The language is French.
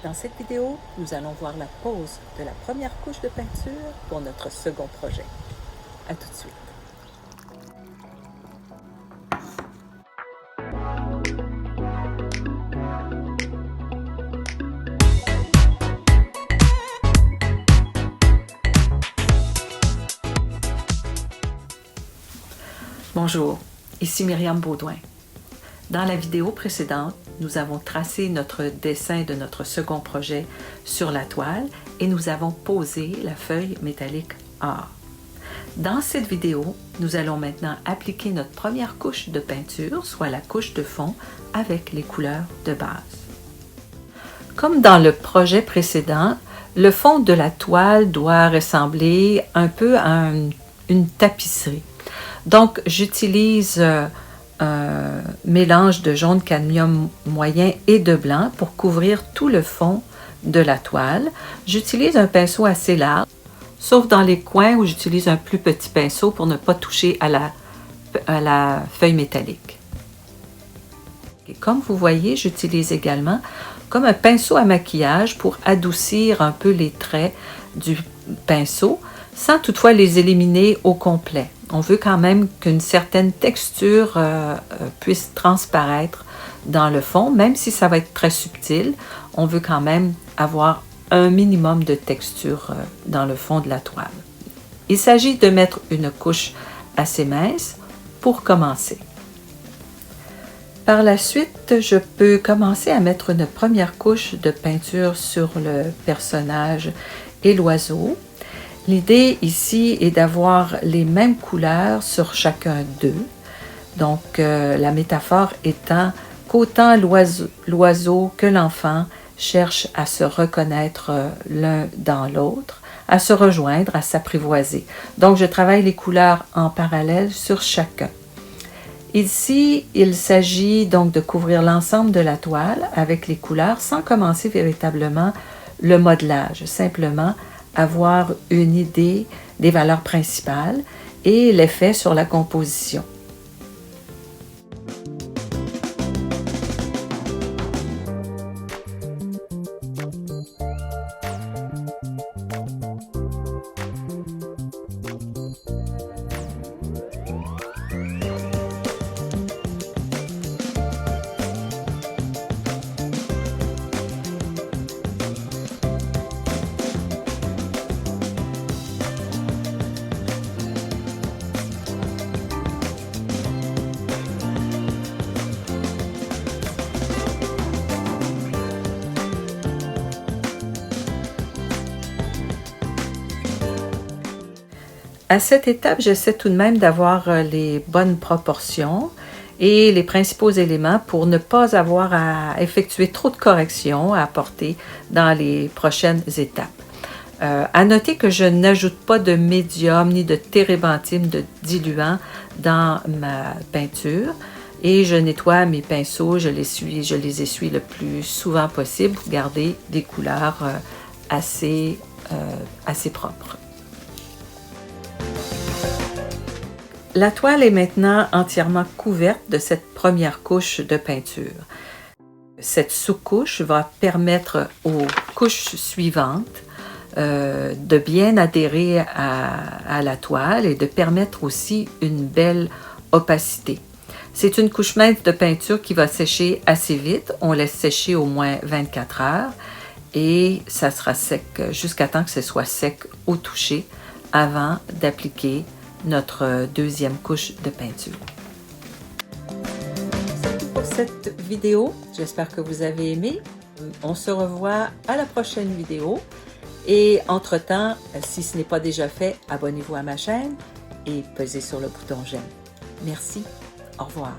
Dans cette vidéo, nous allons voir la pose de la première couche de peinture pour notre second projet. À tout de suite. Bonjour, ici Myriam Baudouin. Dans la vidéo précédente, nous avons tracé notre dessin de notre second projet sur la toile et nous avons posé la feuille métallique A. Dans cette vidéo, nous allons maintenant appliquer notre première couche de peinture, soit la couche de fond, avec les couleurs de base. Comme dans le projet précédent, le fond de la toile doit ressembler un peu à une tapisserie. Donc, j'utilise un mélange de jaune cadmium moyen et de blanc pour couvrir tout le fond de la toile. J'utilise un pinceau assez large, sauf dans les coins où j'utilise un plus petit pinceau pour ne pas toucher à la feuille métallique. Et comme vous voyez, j'utilise également comme un pinceau à maquillage pour adoucir un peu les traits du pinceau, sans toutefois les éliminer au complet. On veut quand même qu'une certaine texture puisse transparaître dans le fond, même si ça va être très subtil, on veut quand même avoir un minimum de texture dans le fond de la toile. Il s'agit de mettre une couche assez mince pour commencer. Par la suite, je peux commencer à mettre une première couche de peinture sur le personnage et l'oiseau. L'idée ici est d'avoir les mêmes couleurs sur chacun d'eux. Donc, la métaphore étant qu'autant l'oiseau que l'enfant cherchent à se reconnaître l'un dans l'autre, à se rejoindre, à s'apprivoiser. Donc, je travaille les couleurs en parallèle sur chacun. Ici, il s'agit donc de couvrir l'ensemble de la toile avec les couleurs sans commencer véritablement le modelage, simplement avoir une idée des valeurs principales et l'effet sur la composition. À cette étape, j'essaie tout de même d'avoir les bonnes proportions et les principaux éléments pour ne pas avoir à effectuer trop de corrections à apporter dans les prochaines étapes. À noter que je n'ajoute pas de médium ni de térébenthine de diluant dans ma peinture et je nettoie mes pinceaux, je les essuie le plus souvent possible pour garder des couleurs assez propres. La toile est maintenant entièrement couverte de cette première couche de peinture. Cette sous-couche va permettre aux couches suivantes de bien adhérer à la toile et de permettre aussi une belle opacité. C'est une couche mince de peinture qui va sécher assez vite. On laisse sécher au moins 24 heures et ça sera sec jusqu'à temps que ce soit sec au toucher avant d'appliquer notre deuxième couche de peinture. C'est tout pour cette vidéo. J'espère que vous avez aimé. On se revoit à la prochaine vidéo. Et entre-temps, si ce n'est pas déjà fait, abonnez-vous à ma chaîne et pesez sur le bouton j'aime. Merci. Au revoir.